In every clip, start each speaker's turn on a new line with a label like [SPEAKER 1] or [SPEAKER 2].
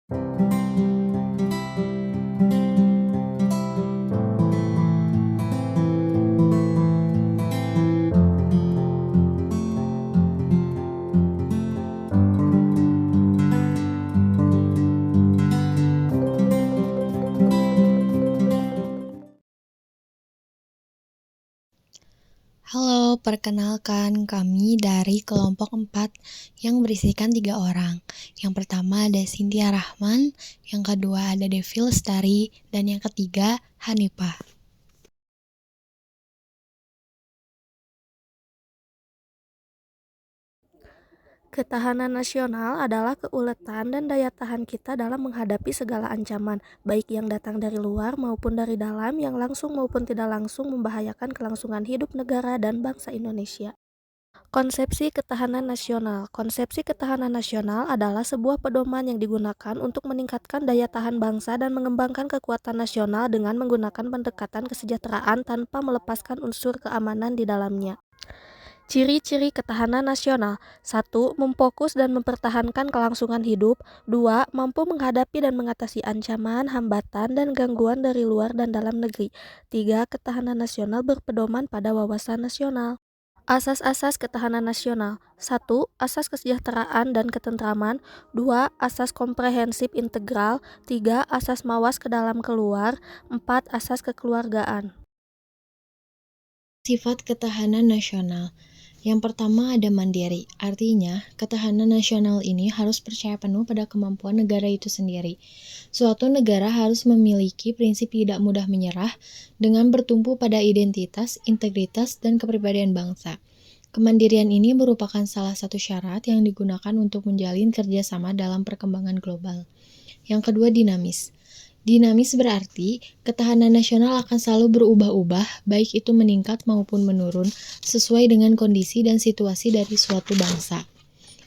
[SPEAKER 1] Halo, perkenalkan kami dari kelompok 4 yang berisikan 3 orang. Yang pertama ada Cynthia Rahman, yang kedua ada Devi Lestari, dan yang ketiga Hanifah.
[SPEAKER 2] Ketahanan nasional adalah keuletan dan daya tahan kita dalam menghadapi segala ancaman, baik yang datang dari luar maupun dari dalam, yang langsung maupun tidak langsung membahayakan kelangsungan hidup negara dan bangsa Indonesia. Konsepsi ketahanan nasional. Konsepsi ketahanan nasional adalah sebuah pedoman yang digunakan untuk meningkatkan daya tahan bangsa dan mengembangkan kekuatan nasional dengan menggunakan pendekatan kesejahteraan tanpa melepaskan unsur keamanan di dalamnya. Ciri-ciri ketahanan nasional. 1. Memfokus dan mempertahankan kelangsungan hidup. 2. Mampu menghadapi dan mengatasi ancaman, hambatan, dan gangguan dari luar dan dalam negeri. 3. Ketahanan nasional berpedoman pada wawasan nasional. Asas-asas ketahanan nasional. 1. Asas kesejahteraan dan ketentraman. 2. Asas komprehensif integral. 3. Asas mawas ke dalam keluar. 4. Asas kekeluargaan.
[SPEAKER 1] Sifat ketahanan nasional. Yang pertama ada mandiri, artinya ketahanan nasional ini harus percaya penuh pada kemampuan negara itu sendiri. Suatu negara harus memiliki prinsip tidak mudah menyerah dengan bertumpu pada identitas, integritas, dan kepribadian bangsa. Kemandirian ini merupakan salah satu syarat yang digunakan untuk menjalin kerjasama dalam perkembangan global. Yang kedua dinamis. Dinamis berarti ketahanan nasional akan selalu berubah-ubah, baik itu meningkat maupun menurun, sesuai dengan kondisi dan situasi dari suatu bangsa.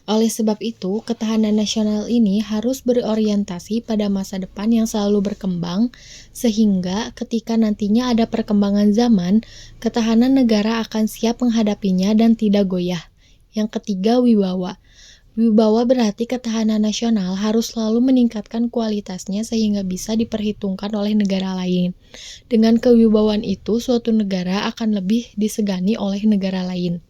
[SPEAKER 1] Oleh sebab itu, ketahanan nasional ini harus berorientasi pada masa depan yang selalu berkembang, sehingga ketika nantinya ada perkembangan zaman, ketahanan negara akan siap menghadapinya dan tidak goyah. Yang ketiga, wibawa. Wibawa berarti ketahanan nasional harus selalu meningkatkan kualitasnya sehingga bisa diperhitungkan oleh negara lain. Dengan kewibawaan itu, suatu negara akan lebih disegani oleh negara lain.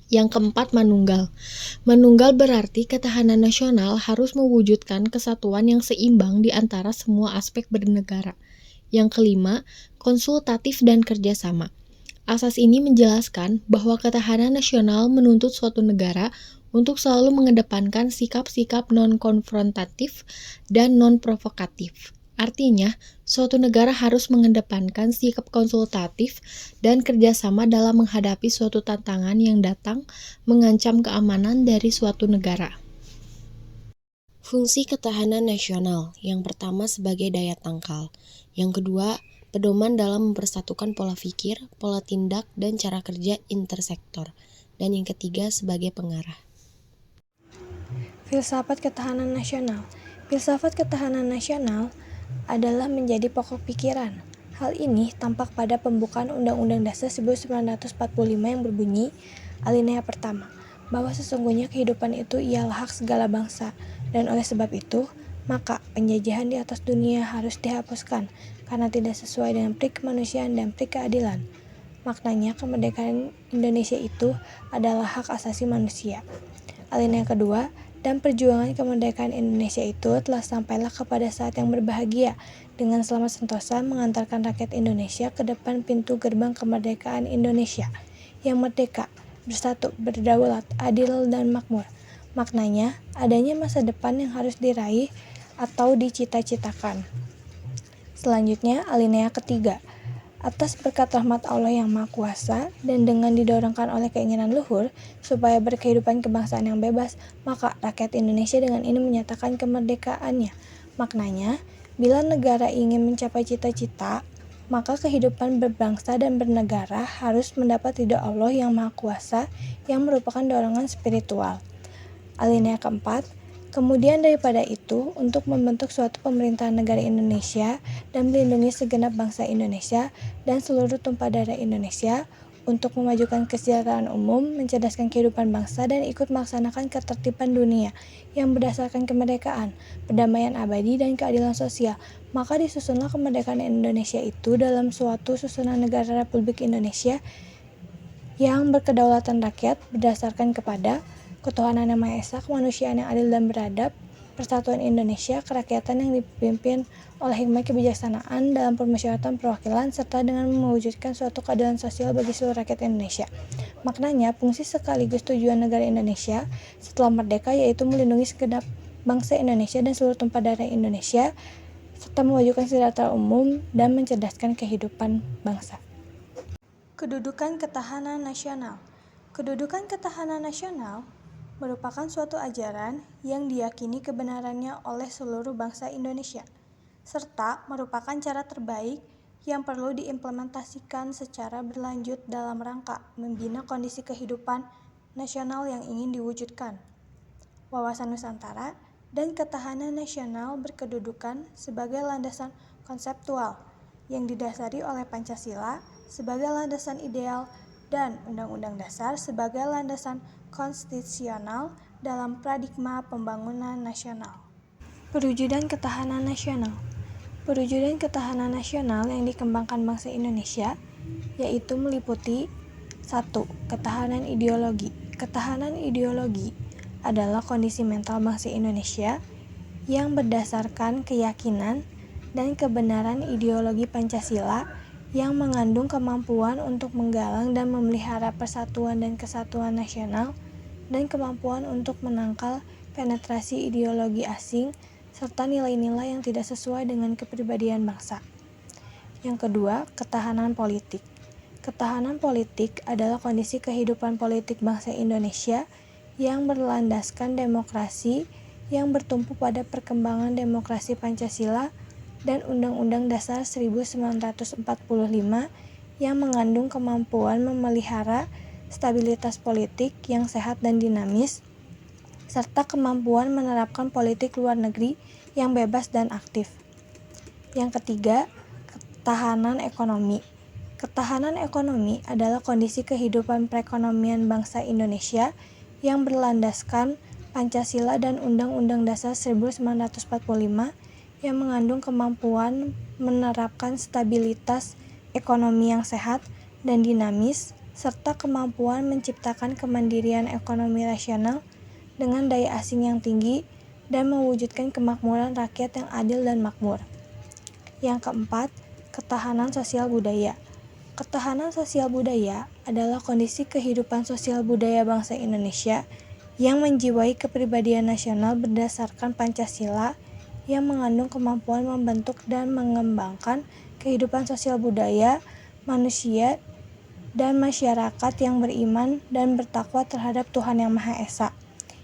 [SPEAKER 1] Yang keempat, manunggal. Manunggal berarti ketahanan nasional harus mewujudkan kesatuan yang seimbang di antara semua aspek bernegara. Yang kelima, konsultatif dan kerjasama. Asas ini menjelaskan bahwa ketahanan nasional menuntut suatu negara untuk selalu mengedepankan sikap-sikap non-konfrontatif dan non-provokatif. Artinya, suatu negara harus mengedepankan sikap konsultatif dan kerjasama dalam menghadapi suatu tantangan yang datang mengancam keamanan dari suatu negara. Fungsi ketahanan nasional, yang pertama sebagai daya tangkal, yang kedua pedoman dalam mempersatukan pola pikir, pola tindak, dan cara kerja intersektor, dan yang ketiga sebagai pengarah.
[SPEAKER 3] Filsafat ketahanan nasional. Filsafat ketahanan nasional adalah menjadi pokok pikiran. Hal ini tampak pada pembukaan Undang-Undang Dasar 1945 yang berbunyi, alinea pertama, bahwa sesungguhnya kehidupan itu ialah hak segala bangsa, dan oleh sebab itu, maka penjajahan di atas dunia harus dihapuskan, karena tidak sesuai dengan pri kemanusiaan dan pri keadilan. Maknanya, kemerdekaan Indonesia itu adalah hak asasi manusia. Alinea kedua, dan perjuangan kemerdekaan Indonesia itu telah sampailah kepada saat yang berbahagia, dengan selamat sentosa mengantarkan rakyat Indonesia ke depan pintu gerbang kemerdekaan Indonesia, yang merdeka, bersatu, berdaulat, adil, dan makmur. Maknanya, adanya masa depan yang harus diraih atau dicita-citakan. Selanjutnya, alinea ketiga. Atas berkat rahmat Allah yang Maha Kuasa dan dengan didorongkan oleh keinginan luhur supaya berkehidupan kebangsaan yang bebas, maka rakyat Indonesia dengan ini menyatakan kemerdekaannya. Maknanya, bila negara ingin mencapai cita-cita, maka kehidupan berbangsa dan bernegara harus mendapat ridho Allah yang Maha Kuasa yang merupakan dorongan spiritual. Alinea keempat, kemudian daripada itu, untuk membentuk suatu pemerintahan negara Indonesia dan melindungi segenap bangsa Indonesia dan seluruh tumpah darah Indonesia, untuk memajukan kesejahteraan umum, mencerdaskan kehidupan bangsa, dan ikut melaksanakan ketertiban dunia yang berdasarkan kemerdekaan, perdamaian abadi, dan keadilan sosial. Maka disusunlah kemerdekaan Indonesia itu dalam suatu susunan negara Republik Indonesia yang berkedaulatan rakyat berdasarkan kepada ketuhanan yang Maha Esa, kemanusiaan yang adil dan beradab, persatuan Indonesia, kerakyatan yang dipimpin oleh hikmat kebijaksanaan dalam permusyawaratan perwakilan, serta dengan mewujudkan suatu keadilan sosial bagi seluruh rakyat Indonesia. Maknanya, fungsi sekaligus tujuan negara Indonesia setelah merdeka yaitu melindungi segenap bangsa Indonesia dan seluruh tumpah darah Indonesia, serta mewujudkan kesejahteraan umum dan mencerdaskan kehidupan bangsa. Kedudukan ketahanan nasional. Kedudukan ketahanan nasional merupakan suatu ajaran yang diyakini kebenarannya oleh seluruh bangsa Indonesia, serta merupakan cara terbaik yang perlu diimplementasikan secara berlanjut dalam rangka membina kondisi kehidupan nasional yang ingin diwujudkan. Wawasan Nusantara dan ketahanan nasional berkedudukan sebagai landasan konseptual yang didasari oleh Pancasila sebagai landasan ideal dan Undang-Undang Dasar sebagai landasan konstitusional dalam paradigma pembangunan nasional. Perwujudan ketahanan nasional. Perwujudan ketahanan nasional yang dikembangkan bangsa Indonesia yaitu meliputi 1. Ketahanan ideologi. Ketahanan ideologi adalah kondisi mental bangsa Indonesia yang berdasarkan keyakinan dan kebenaran ideologi Pancasila yang mengandung kemampuan untuk menggalang dan memelihara persatuan dan kesatuan nasional dan kemampuan untuk menangkal penetrasi ideologi asing serta nilai-nilai yang tidak sesuai dengan kepribadian bangsa. Yang kedua, ketahanan politik. Ketahanan politik adalah kondisi kehidupan politik bangsa Indonesia yang berlandaskan demokrasi yang bertumpu pada perkembangan demokrasi Pancasila dan Undang-Undang Dasar 1945 yang mengandung kemampuan memelihara stabilitas politik yang sehat dan dinamis, serta kemampuan menerapkan politik luar negeri yang bebas dan aktif. Yang ketiga, ketahanan ekonomi. Ketahanan ekonomi adalah kondisi kehidupan perekonomian bangsa Indonesia yang berlandaskan Pancasila dan Undang-Undang Dasar 1945 yang mengandung kemampuan menerapkan stabilitas ekonomi yang sehat dan dinamis, serta kemampuan menciptakan kemandirian ekonomi nasional dengan daya asing yang tinggi dan mewujudkan kemakmuran rakyat yang adil dan makmur. Yang keempat, ketahanan sosial budaya. Ketahanan sosial budaya adalah kondisi kehidupan sosial budaya bangsa Indonesia yang menjiwai kepribadian nasional berdasarkan Pancasila yang mengandung kemampuan membentuk dan mengembangkan kehidupan sosial budaya manusia dan masyarakat yang beriman dan bertakwa terhadap Tuhan Yang Maha Esa,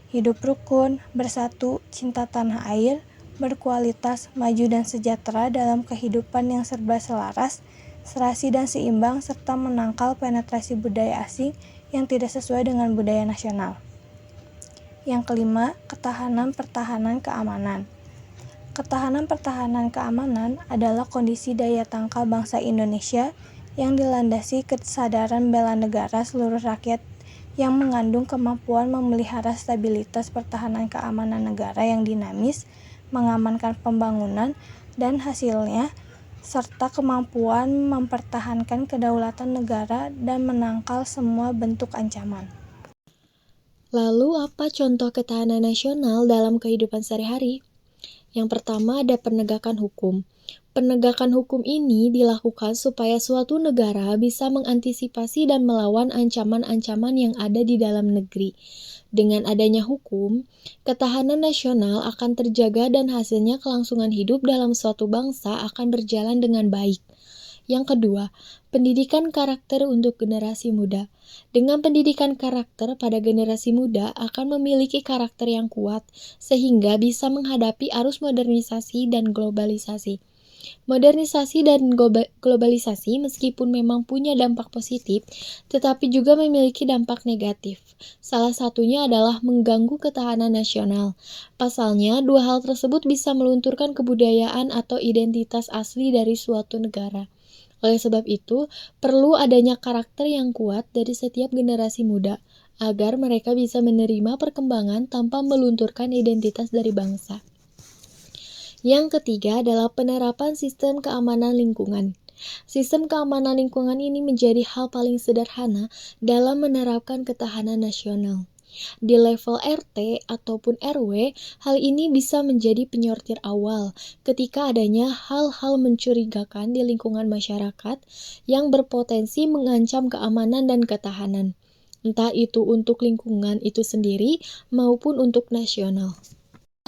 [SPEAKER 3] hidup rukun, bersatu, cinta tanah air, berkualitas, maju dan sejahtera dalam kehidupan yang serba selaras, serasi dan seimbang, serta menangkal penetrasi budaya asing yang tidak sesuai dengan budaya nasional. Yang kelima, ketahanan pertahanan keamanan. Ketahanan pertahanan keamanan adalah kondisi daya tangkal bangsa Indonesia yang dilandasi kesadaran bela negara seluruh rakyat yang mengandung kemampuan memelihara stabilitas pertahanan keamanan negara yang dinamis, mengamankan pembangunan dan hasilnya, serta kemampuan mempertahankan kedaulatan negara dan menangkal semua bentuk ancaman.
[SPEAKER 1] Lalu apa contoh ketahanan nasional dalam kehidupan sehari-hari? Yang pertama ada penegakan hukum. Penegakan hukum ini dilakukan supaya suatu negara bisa mengantisipasi dan melawan ancaman-ancaman yang ada di dalam negeri. Dengan adanya hukum, ketahanan nasional akan terjaga dan hasilnya kelangsungan hidup dalam suatu bangsa akan berjalan dengan baik. Yang kedua, pendidikan karakter untuk generasi muda. Dengan pendidikan karakter pada generasi muda akan memiliki karakter yang kuat sehingga bisa menghadapi arus modernisasi dan globalisasi. Modernisasi dan globalisasi meskipun memang punya dampak positif, tetapi juga memiliki dampak negatif. Salah satunya adalah mengganggu ketahanan nasional. Pasalnya, dua hal tersebut bisa melunturkan kebudayaan atau identitas asli dari suatu negara. Oleh sebab itu, perlu adanya karakter yang kuat dari setiap generasi muda, agar mereka bisa menerima perkembangan tanpa melunturkan identitas dari bangsa. Yang ketiga adalah penerapan sistem keamanan lingkungan. Sistem keamanan lingkungan ini menjadi hal paling sederhana dalam menerapkan ketahanan nasional. Di level RT ataupun RW, hal ini bisa menjadi penyortir awal ketika adanya hal-hal mencurigakan di lingkungan masyarakat yang berpotensi mengancam keamanan dan ketahanan, entah itu untuk lingkungan itu sendiri maupun untuk nasional.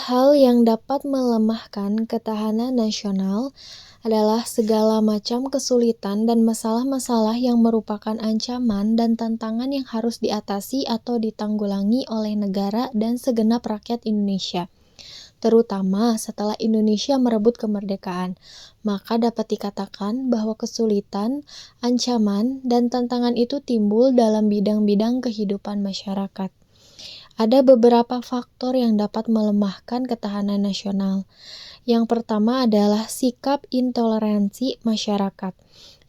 [SPEAKER 1] Hal yang dapat melemahkan ketahanan nasional adalah segala macam kesulitan dan masalah-masalah yang merupakan ancaman dan tantangan yang harus diatasi atau ditanggulangi oleh negara dan segenap rakyat Indonesia, terutama setelah Indonesia merebut kemerdekaan. Maka dapat dikatakan bahwa kesulitan, ancaman, dan tantangan itu timbul dalam bidang-bidang kehidupan masyarakat. Ada beberapa faktor yang dapat melemahkan ketahanan nasional. Yang pertama adalah sikap intoleransi masyarakat.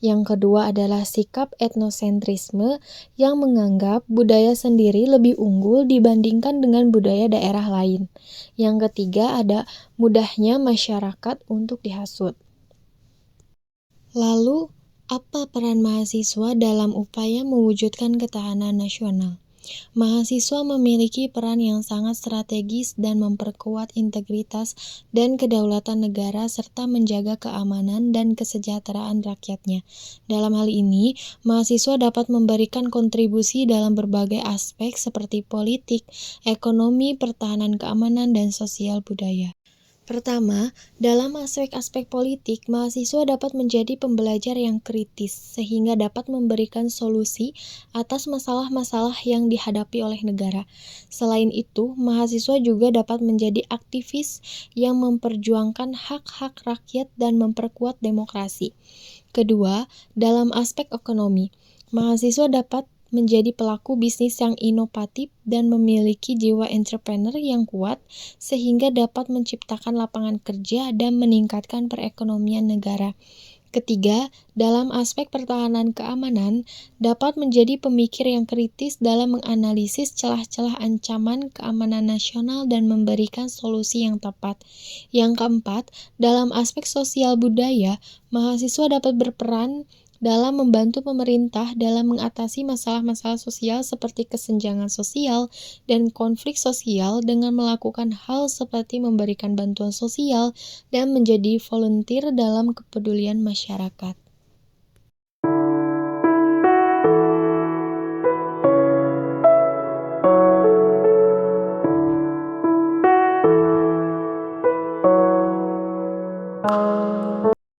[SPEAKER 1] Yang kedua adalah sikap etnosentrisme yang menganggap budaya sendiri lebih unggul dibandingkan dengan budaya daerah lain. Yang ketiga ada mudahnya masyarakat untuk dihasut. Lalu, apa peran mahasiswa dalam upaya mewujudkan ketahanan nasional? Mahasiswa memiliki peran yang sangat strategis dan memperkuat integritas dan kedaulatan negara serta menjaga keamanan dan kesejahteraan rakyatnya. Dalam hal ini, mahasiswa dapat memberikan kontribusi dalam berbagai aspek seperti politik, ekonomi, pertahanan keamanan, dan sosial budaya. Pertama, dalam aspek-aspek politik, mahasiswa dapat menjadi pembelajar yang kritis sehingga dapat memberikan solusi atas masalah-masalah yang dihadapi oleh negara. Selain itu, mahasiswa juga dapat menjadi aktivis yang memperjuangkan hak-hak rakyat dan memperkuat demokrasi. Kedua, dalam aspek ekonomi, mahasiswa dapat menjadi pelaku bisnis yang inovatif dan memiliki jiwa entrepreneur yang kuat sehingga dapat menciptakan lapangan kerja dan meningkatkan perekonomian negara. Ketiga, dalam aspek pertahanan keamanan, dapat menjadi pemikir yang kritis dalam menganalisis celah-celah ancaman keamanan nasional dan memberikan solusi yang tepat. Yang keempat, dalam aspek sosial budaya, mahasiswa dapat berperan dalam membantu pemerintah dalam mengatasi masalah-masalah sosial seperti kesenjangan sosial dan konflik sosial dengan melakukan hal seperti memberikan bantuan sosial dan menjadi volunteer dalam kepedulian masyarakat.